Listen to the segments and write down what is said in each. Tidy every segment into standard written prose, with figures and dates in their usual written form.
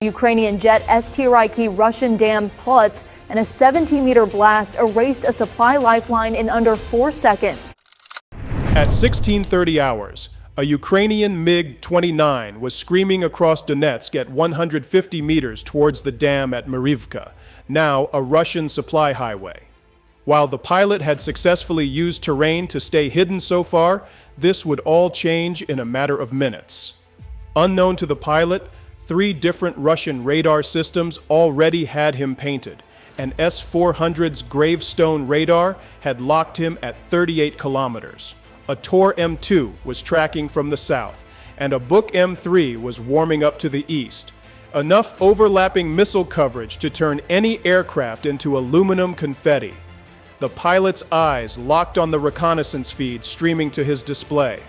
Ukrainian jet STRIK Russian dam pluts, and a 17-meter blast erased a supply lifeline in under 4 seconds. At 16:30 hours, a Ukrainian MiG-29 was screaming across Donetsk at 150 meters towards the dam at Marivka, now a Russian supply highway. While the pilot had successfully used terrain to stay hidden so far, this would all change in a matter of minutes. Unknown to the pilot, 3 different Russian radar systems already had him painted. An S-400's Gravestone radar had locked him at 38 kilometers. A Tor-M2 was tracking from the south, and a Buk-M3 was warming up to the east. Enough overlapping missile coverage to turn any aircraft into aluminum confetti. The pilot's eyes locked on the reconnaissance feed streaming to his display.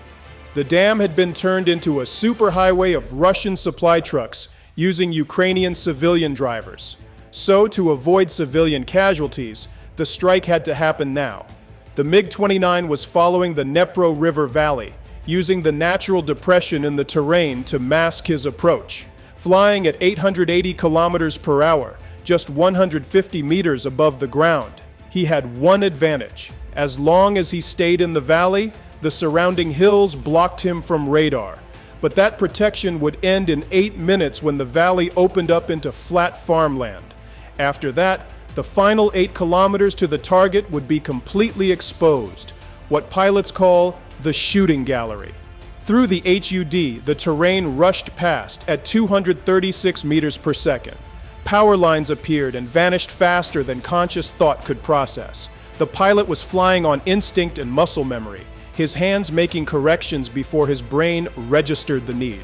The dam had been turned into a superhighway of Russian supply trucks using Ukrainian civilian drivers. So, to avoid civilian casualties, the strike had to happen now. The MiG-29 was following the Dnepro River Valley, using the natural depression in the terrain to mask his approach. Flying at 880 kilometers per hour, just 150 meters above the ground, he had one advantage. As long as he stayed in the valley, the surrounding hills blocked him from radar. But that protection would end in 8 minutes when the valley opened up into flat farmland. After that, the final 8 kilometers to the target would be completely exposed, what pilots call the shooting gallery. Through the HUD, the terrain rushed past at 236 meters per second. Power lines appeared and vanished faster than conscious thought could process. The pilot was flying on instinct and muscle memory, his hands making corrections before his brain registered the need.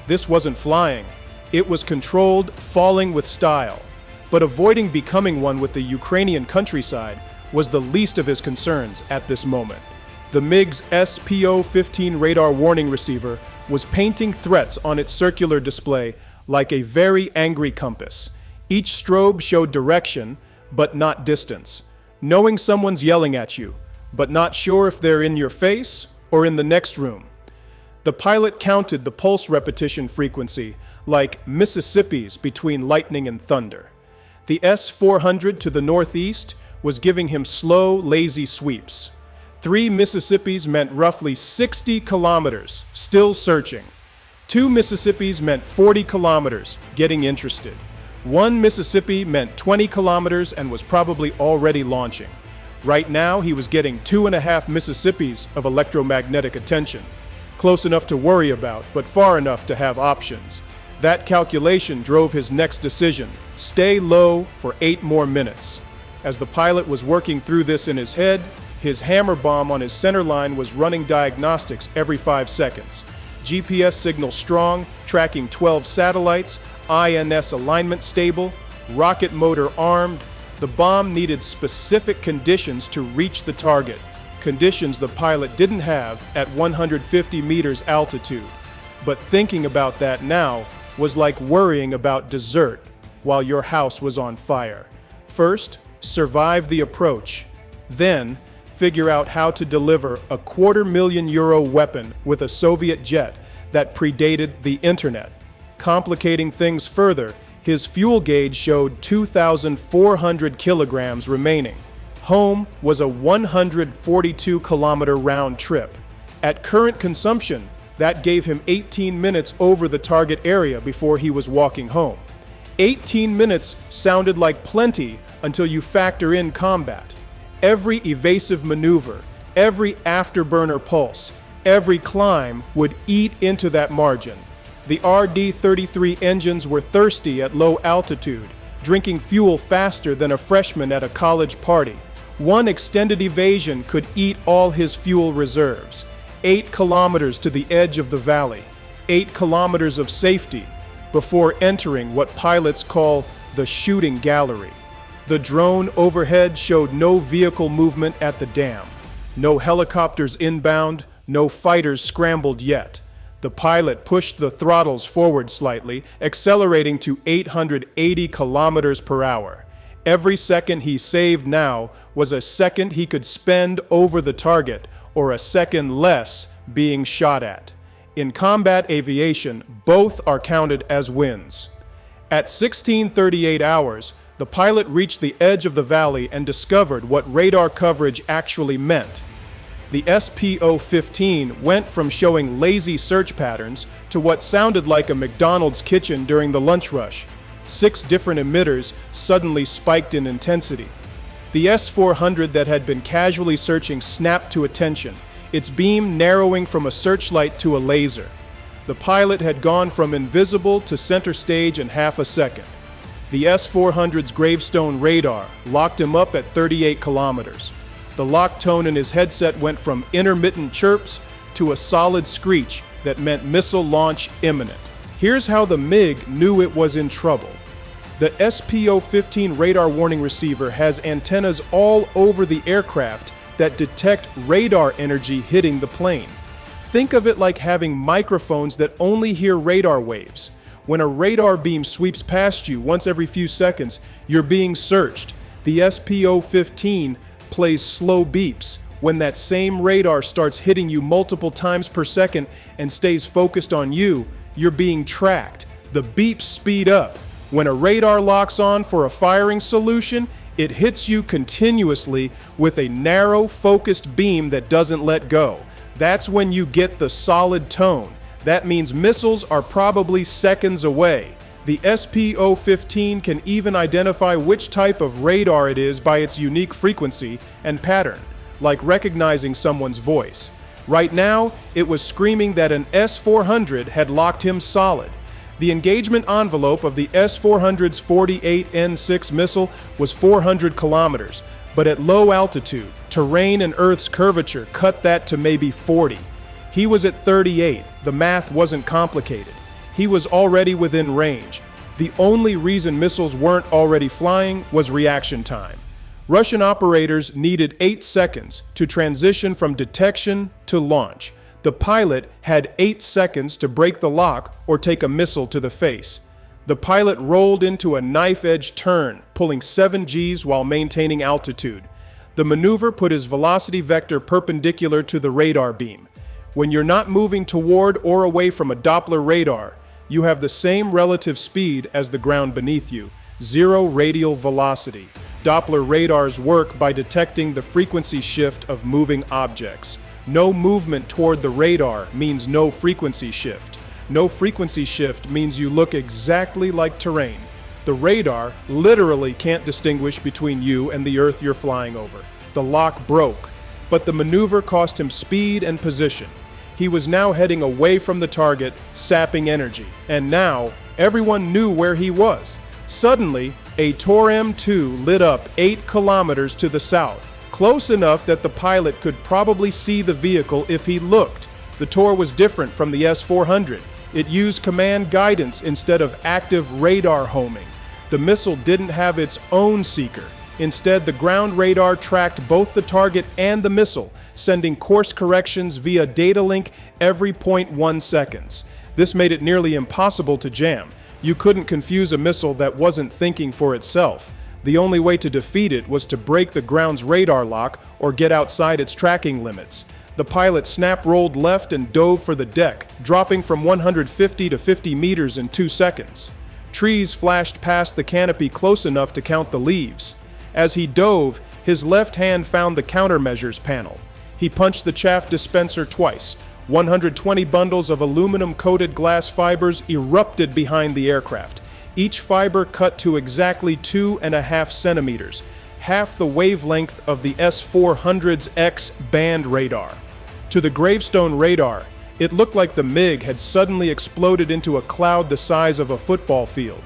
This wasn't flying. It was controlled, falling with style. But avoiding becoming one with the Ukrainian countryside was the least of his concerns at this moment. The MiG's SPO-15 radar warning receiver was painting threats on its circular display like a very angry compass. Each strobe showed direction, but not distance. Knowing someone's yelling at you, but not sure if they're in your face or in the next room. The pilot counted the pulse repetition frequency like Mississippi's between lightning and thunder. The S-400 to the northeast was giving him slow, lazy sweeps. 3 Mississippis meant roughly 60 kilometers, still searching. 2 Mississippis meant 40 kilometers, getting interested. 1 Mississippi meant 20 kilometers and was probably already launching. Right now, he was getting 2.5 Mississippis of electromagnetic attention. Close enough to worry about, but far enough to have options. That calculation drove his next decision: stay low for 8 more minutes. As the pilot was working through this in his head, his hammer bomb on his center line was running diagnostics every 5 seconds. GPS signal strong, tracking 12 satellites, INS alignment stable, rocket motor armed. The bomb needed specific conditions to reach the target, conditions the pilot didn't have at 150 meters altitude. But thinking about that now was like worrying about dessert while your house was on fire. First, survive the approach. Then, figure out how to deliver a €250,000 weapon with a Soviet jet that predated the internet. Complicating things further, his fuel gauge showed 2,400 kilograms remaining. Home was a 142-kilometer round trip. At current consumption, that gave him 18 minutes over the target area before he was walking home. 18 minutes sounded like plenty until you factor in combat. Every evasive maneuver, every afterburner pulse, every climb would eat into that margin. The RD-33 engines were thirsty at low altitude, drinking fuel faster than a freshman at a college party. One extended evasion could eat all his fuel reserves. 8 kilometers to the edge of the valley, 8 kilometers of safety, before entering what pilots call the shooting gallery. The drone overhead showed no vehicle movement at the dam. No helicopters inbound, no fighters scrambled yet. The pilot pushed the throttles forward slightly, accelerating to 880 kilometers per hour. Every second he saved now was a second he could spend over the target, or a second less being shot at. In combat aviation, both are counted as wins. At 1638 hours, the pilot reached the edge of the valley and discovered what radar coverage actually meant. The SPO-15 went from showing lazy search patterns to what sounded like a McDonald's kitchen during the lunch rush. 6 different emitters suddenly spiked in intensity. The S-400 that had been casually searching snapped to attention, its beam narrowing from a searchlight to a laser. The pilot had gone from invisible to center stage in half a second. The S-400's Gravestone radar locked him up at 38 kilometers. The lock tone in his headset went from intermittent chirps to a solid screech that meant missile launch imminent. Here's how the MiG knew it was in trouble. The SPO-15 radar warning receiver has antennas all over the aircraft that detect radar energy hitting the plane. Think of it like having microphones that only hear radar waves. When a radar beam sweeps past you once every few seconds, you're being searched. The SPO-15 plays slow beeps when that same radar starts hitting you multiple times per second and stays focused on you. You're being tracked. The beeps speed up. When a radar locks on for a firing solution, it hits you continuously with a narrow, focused beam that doesn't let go. That's when you get the solid tone. That means missiles are probably seconds away. The SPO-15 can even identify which type of radar it is by its unique frequency and pattern, like recognizing someone's voice. Right now, it was screaming that an S-400 had locked him solid. The engagement envelope of the S-400's 48N6 missile was 400 kilometers, but at low altitude, terrain and Earth's curvature cut that to maybe 40. He was at 38. The math wasn't complicated. He was already within range. The only reason missiles weren't already flying was reaction time. Russian operators needed 8 seconds to transition from detection to launch. The pilot had 8 seconds to break the lock or take a missile to the face. The pilot rolled into a knife-edge turn, pulling 7 Gs while maintaining altitude. The maneuver put his velocity vector perpendicular to the radar beam. When you're not moving toward or away from a Doppler radar, you have the same relative speed as the ground beneath you, 0 radial velocity. Doppler radars work by detecting the frequency shift of moving objects. No movement toward the radar means no frequency shift. No frequency shift means you look exactly like terrain. The radar literally can't distinguish between you and the Earth you're flying over. The lock broke, but the maneuver cost him speed and position. He was now heading away from the target, sapping energy. And now, everyone knew where he was. Suddenly, a Tor-M2 lit up 8 kilometers to the south, close enough that the pilot could probably see the vehicle if he looked. The Tor was different from the S-400. It used command guidance instead of active radar homing. The missile didn't have its own seeker. Instead, the ground radar tracked both the target and the missile, sending course corrections via data link every 0.1 seconds. This made it nearly impossible to jam. You couldn't confuse a missile that wasn't thinking for itself. The only way to defeat it was to break the ground's radar lock or get outside its tracking limits. The pilot snap-rolled left and dove for the deck, dropping from 150 to 50 meters in 2 seconds. Trees flashed past the canopy close enough to count the leaves. As he dove, his left hand found the countermeasures panel. He punched the chaff dispenser twice. 120 bundles of aluminum-coated glass fibers erupted behind the aircraft. Each fiber cut to exactly 2.5 centimeters, half the wavelength of the S-400's X-band radar. To the Gravestone radar, it looked like the MiG had suddenly exploded into a cloud the size of a football field.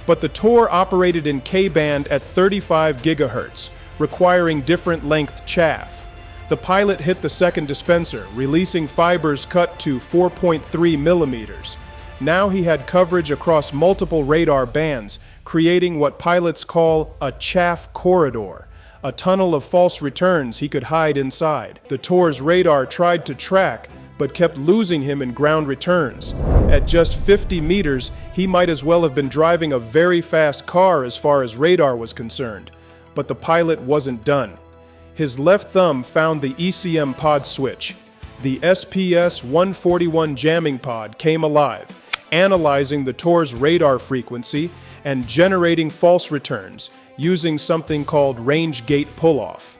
But the Tor operated in K-band at 35 gigahertz, requiring different length chaff. The pilot hit the second dispenser, releasing fibers cut to 4.3 millimeters. Now he had coverage across multiple radar bands, creating what pilots call a chaff corridor, a tunnel of false returns he could hide inside. The Tor's radar tried to track, but kept losing him in ground returns. At just 50 meters, he might as well have been driving a very fast car as far as radar was concerned. But the pilot wasn't done. His left thumb found the ECM pod switch. The SPS-141 jamming pod came alive. analyzing the Tor's radar frequency and generating false returns using something called range gate pull-off.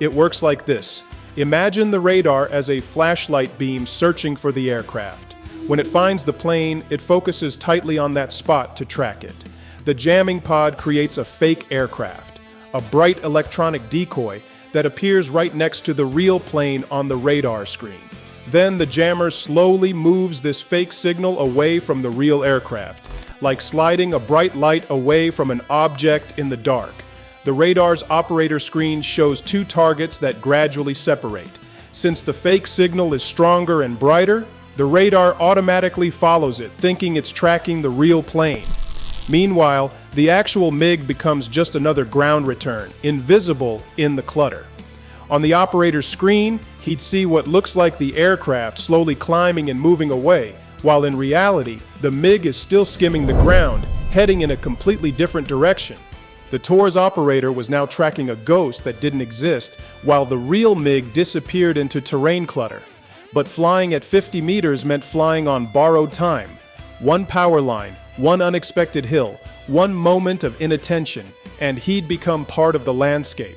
It works like this. Imagine the radar as a flashlight beam searching for the aircraft. When it finds the plane, it focuses tightly on that spot to track it. The jamming pod creates a fake aircraft, a bright electronic decoy that appears right next to the real plane on the radar screen. Then the jammer slowly moves this fake signal away from the real aircraft, like sliding a bright light away from an object in the dark. The radar's operator screen shows two targets that gradually separate. Since the fake signal is stronger and brighter, the radar automatically follows it, thinking it's tracking the real plane. Meanwhile, the actual MiG becomes just another ground return, invisible in the clutter. On the operator's screen, he'd see what looks like the aircraft slowly climbing and moving away, while in reality, the MiG is still skimming the ground, heading in a completely different direction. The Tor's operator was now tracking a ghost that didn't exist, while the real MiG disappeared into terrain clutter. But flying at 50 meters meant flying on borrowed time. One power line, one unexpected hill, one moment of inattention, and he'd become part of the landscape.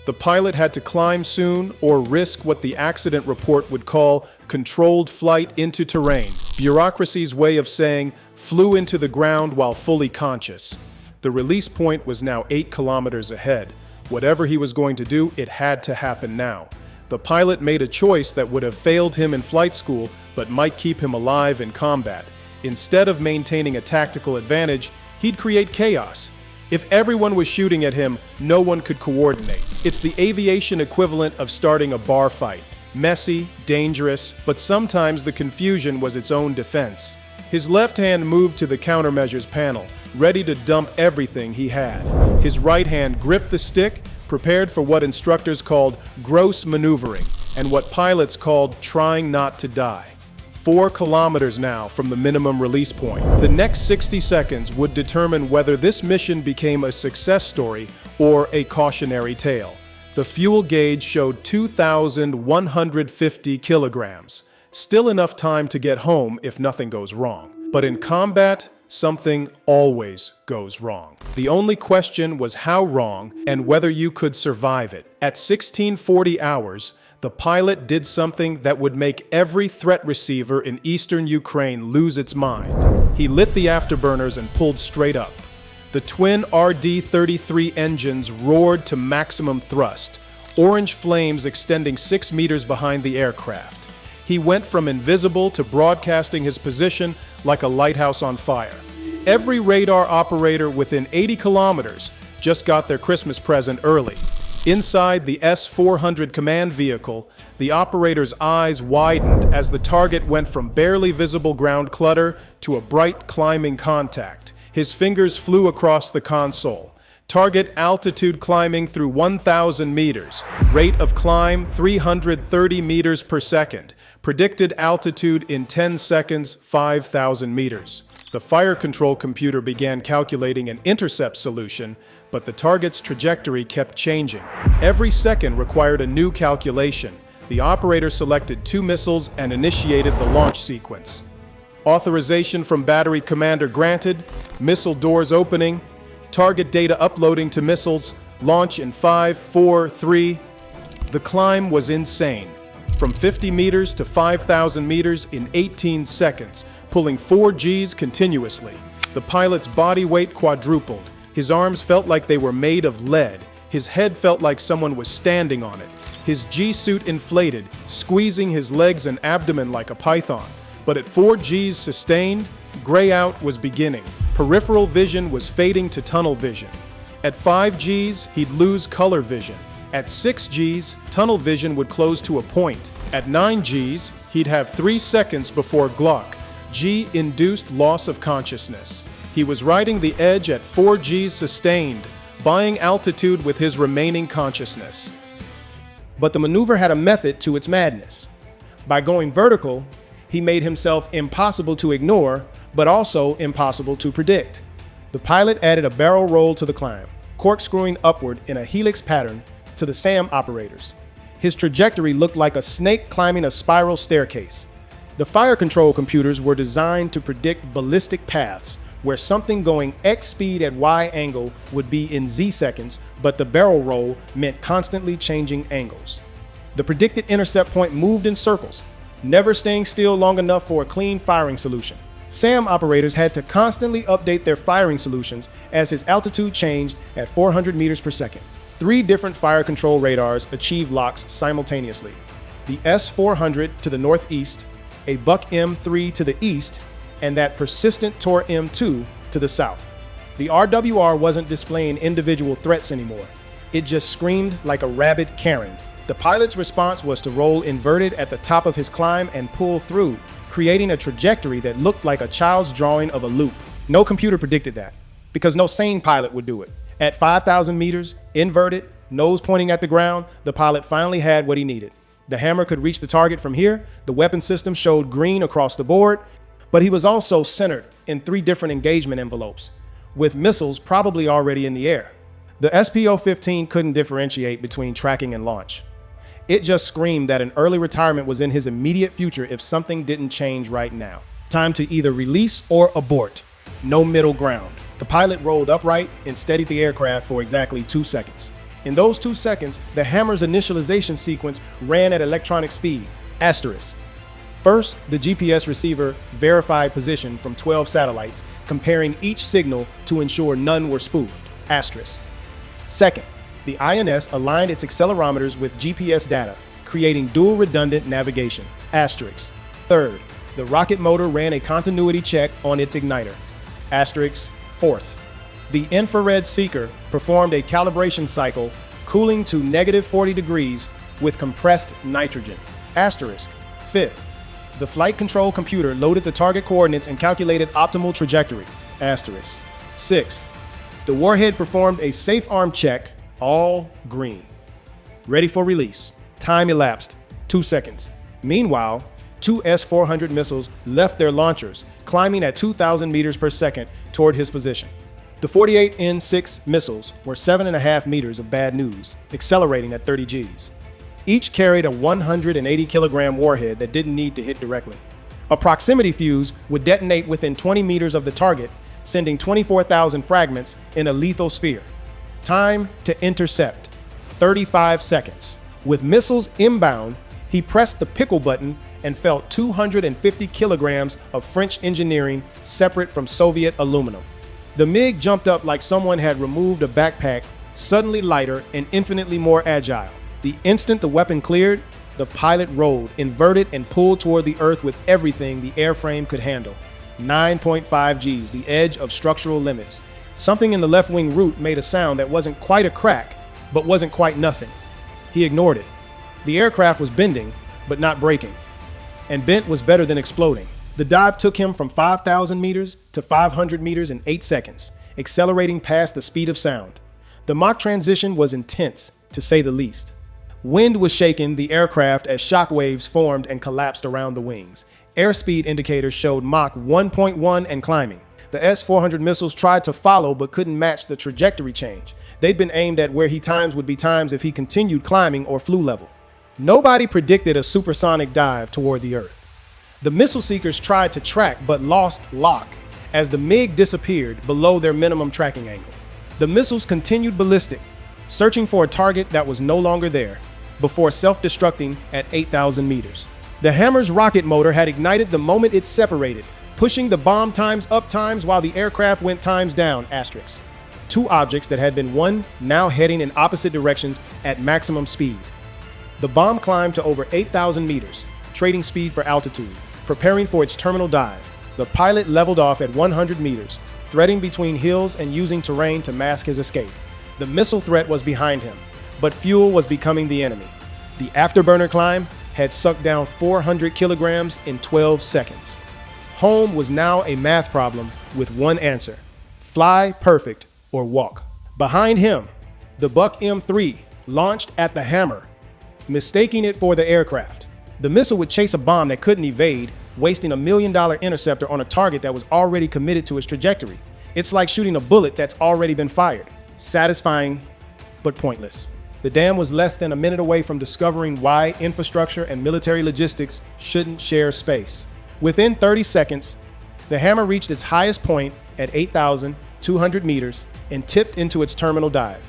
The pilot had to climb soon or risk what the accident report would call controlled flight into terrain, bureaucracy's way of saying flew into the ground while fully conscious. The release point was now 8 kilometers ahead. Whatever he was going to do, it had to happen now. The pilot made a choice that would have failed him in flight school, but might keep him alive in combat. Instead of maintaining a tactical advantage, he'd create chaos. If everyone was shooting at him, no one could coordinate. It's the aviation equivalent of starting a bar fight. Messy, dangerous, but sometimes the confusion was its own defense. His left hand moved to the countermeasures panel, ready to dump everything he had. His right hand gripped the stick, prepared for what instructors called gross maneuvering, and what pilots called trying not to die. 4 kilometers now from the minimum release point. The next 60 seconds would determine whether this mission became a success story or a cautionary tale. The fuel gauge showed 2,150 kilograms. Still enough time to get home if nothing goes wrong. But in combat, something always goes wrong. The only question was how wrong and whether you could survive it. At 1640 hours, the pilot did something that would make every threat receiver in eastern Ukraine lose its mind. He lit the afterburners and pulled straight up. The twin RD-33 engines roared to maximum thrust, orange flames extending 6 meters behind the aircraft. He went from invisible to broadcasting his position like a lighthouse on fire. Every radar operator within 80 kilometers just got their Christmas present early. Inside the S-400 command vehicle, the operator's eyes widened as the target went from barely visible ground clutter to a bright climbing contact. His fingers flew across the console. Target altitude climbing through 1,000 meters. Rate of climb 330 meters per second. Predicted altitude in 10 seconds, 5,000 meters. The fire control computer began calculating an intercept solution, but the target's trajectory kept changing. Every second required a new calculation. The operator selected 2 missiles and initiated the launch sequence. Authorization from battery commander granted, missile doors opening, target data uploading to missiles, launch in 5, 4, 3. The climb was insane. From 50 meters to 5,000 meters in 18 seconds, pulling 4 Gs continuously. The pilot's body weight quadrupled. His arms felt like they were made of lead. His head felt like someone was standing on it. His G-suit inflated, squeezing his legs and abdomen like a python. But at 4 Gs sustained, gray out was beginning. Peripheral vision was fading to tunnel vision. At 5 Gs, he'd lose color vision. At 6 Gs, tunnel vision would close to a point. At 9 Gs, he'd have 3 seconds before Glock, G-induced loss of consciousness. He was riding the edge at 4 Gs sustained, buying altitude with his remaining consciousness. But the maneuver had a method to its madness. By going vertical, he made himself impossible to ignore, but also impossible to predict. The pilot added a barrel roll to the climb, corkscrewing upward in a helix pattern to the SAM operators. His trajectory looked like a snake climbing a spiral staircase. The fire control computers were designed to predict ballistic paths, where something going X speed at Y angle would be in Z seconds, but the barrel roll meant constantly changing angles. The predicted intercept point moved in circles, never staying still long enough for a clean firing solution. SAM operators had to constantly update their firing solutions as his altitude changed at 400 meters per second. 3 different fire control radars achieved locks simultaneously. The S-400 to the northeast, a Buk-M3 to the east, and that persistent Tor-M2 to the south. The RWR wasn't displaying individual threats anymore. It just screamed like a rabid Karen. The pilot's response was to roll inverted at the top of his climb and pull through, creating a trajectory that looked like a child's drawing of a loop. No computer predicted that, because no sane pilot would do it. At 5,000 meters, inverted, nose pointing at the ground, the pilot finally had what he needed. The hammer could reach the target from here, the weapon system showed green across the board, but he was also centered in 3 different engagement envelopes, with missiles probably already in the air. The SPO-15 couldn't differentiate between tracking and launch. It just screamed that an early retirement was in his immediate future if something didn't change right now. Time to either release or abort. No middle ground. The pilot rolled upright and steadied the aircraft for exactly 2 seconds. In those 2 seconds, the hammer's initialization sequence ran at electronic speed, asterisk. First, the GPS receiver verified position from 12 satellites, comparing each signal to ensure none were spoofed, asterisk. Second, the INS aligned its accelerometers with GPS data, creating dual redundant navigation, asterisk. Third, the rocket motor ran a continuity check on its igniter, asterisk. Fourth, the infrared seeker performed a calibration cycle, cooling to -40 degrees with compressed nitrogen, asterisk. Fifth, the flight control computer loaded the target coordinates and calculated optimal trajectory, asterisk. Sixth, the warhead performed a safe arm check, all green. Ready for release. Time elapsed, 2 seconds. Meanwhile, 2 S-400 missiles left their launchers, climbing at 2,000 meters per second toward his position. The 48 N6 missiles were 7.5 meters of bad news, accelerating at 30 Gs. Each carried a 180 kilogram warhead that didn't need to hit directly. A proximity fuse would detonate within 20 meters of the target, sending 24,000 fragments in a lethal sphere. Time to intercept, 35 seconds. With missiles inbound, he pressed the pickle button and felt 250 kilograms of French engineering separate from Soviet aluminum. The MiG jumped up like someone had removed a backpack, suddenly lighter and infinitely more agile. The instant the weapon cleared, the pilot rolled, inverted, and pulled toward the earth with everything the airframe could handle. 9.5 Gs, the edge of structural limits. Something in the left wing root made a sound that wasn't quite a crack, but wasn't quite nothing. He ignored it. The aircraft was bending, but not breaking. And bent was better than exploding. The dive took him from 5,000 meters to 500 meters in 8 seconds, accelerating past the speed of sound. The Mach transition was intense, to say the least. Wind was shaking the aircraft as shock waves formed and collapsed around the wings. Airspeed indicators showed Mach 1.1 and climbing. The S-400 missiles tried to follow but couldn't match the trajectory change. They'd been aimed at where he times would be times if he continued climbing or flew level. Nobody predicted a supersonic dive toward the Earth. The missile seekers tried to track but lost lock as the MiG disappeared below their minimum tracking angle. The missiles continued ballistic, searching for a target that was no longer there, before self-destructing at 8,000 meters. The hammer's rocket motor had ignited the moment it separated, pushing the bomb times up times while the aircraft went times down, asterisk. 2 objects that had been one now heading in opposite directions at maximum speed. The bomb climbed to over 8,000 meters, trading speed for altitude, preparing for its terminal dive. The pilot leveled off at 100 meters, threading between hills and using terrain to mask his escape. The missile threat was behind him, but fuel was becoming the enemy. The afterburner climb had sucked down 400 kilograms in 12 seconds. Home was now a math problem with one answer: fly perfect or walk. Behind him, the Buk-M3 launched at the hammer, mistaking it for the aircraft. The missile would chase a bomb that couldn't evade, wasting $1 million interceptor on a target that was already committed to its trajectory. It's like shooting a bullet that's already been fired. Satisfying, but pointless. The dam was less than a minute away from discovering why infrastructure and military logistics shouldn't share space. Within 30 seconds, the hammer reached its highest point at 8,200 meters and tipped into its terminal dive.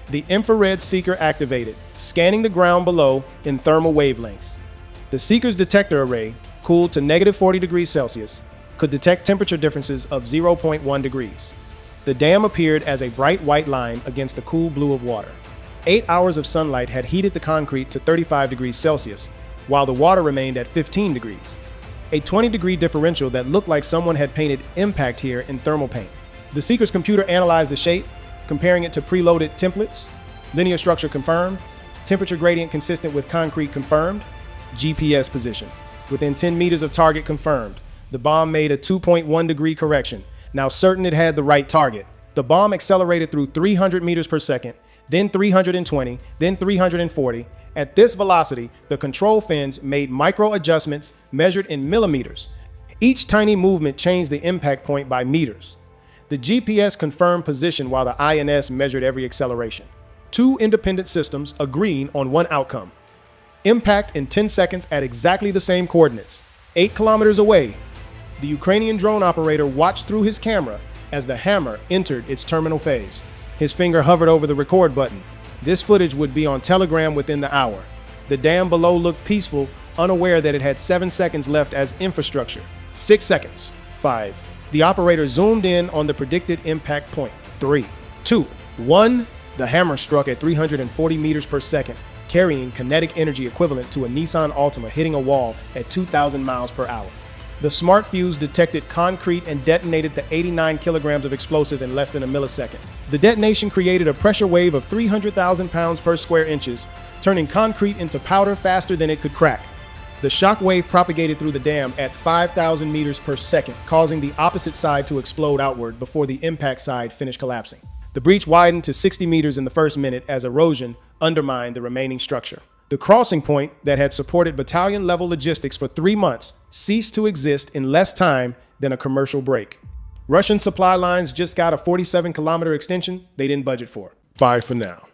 The infrared seeker activated, scanning the ground below in thermal wavelengths. The seeker's detector array, cooled to -40 degrees Celsius, could detect temperature differences of 0.1 degrees. The dam appeared as a bright white line against the cool blue of water. 8 hours of sunlight had heated the concrete to 35 degrees Celsius, while the water remained at 15 degrees. A 20-degree differential that looked like someone had painted impact here in thermal paint. The seeker's computer analyzed the shape, comparing it to preloaded templates. Linear structure confirmed. Temperature gradient consistent with concrete confirmed. GPS position within 10 meters of target confirmed. The bomb made a 2.1 degree correction. Now certain it had the right target. The bomb accelerated through 300 meters per second, then 320, then 340. At this velocity, the control fins made micro adjustments measured in millimeters. Each tiny movement changed the impact point by meters. The GPS confirmed position while the INS measured every acceleration. Two independent systems agreeing on one outcome. Impact in 10 seconds at exactly the same coordinates. 8 kilometers away, the Ukrainian drone operator watched through his camera as the hammer entered its terminal phase. His finger hovered over the record button. This footage would be on Telegram within the hour. The dam below looked peaceful, unaware that it had 7 seconds left as infrastructure. 6 seconds. 5. The operator zoomed in on the predicted impact point. 3, 2, 1. The hammer struck at 340 meters per second, carrying kinetic energy equivalent to a Nissan Altima hitting a wall at 2,000 miles per hour. The smart fuse detected concrete and detonated the 89 kilograms of explosive in less than a millisecond. The detonation created a pressure wave of 300,000 pounds per square inches, turning concrete into powder faster than it could crack. The shock wave propagated through the dam at 5,000 meters per second, causing the opposite side to explode outward before the impact side finished collapsing. The breach widened to 60 meters in the first minute as erosion undermined the remaining structure. The crossing point that had supported battalion-level logistics for 3 months ceased to exist in less time than a commercial break. Russian supply lines just got a 47-kilometer extension they didn't budget for. Bye for now.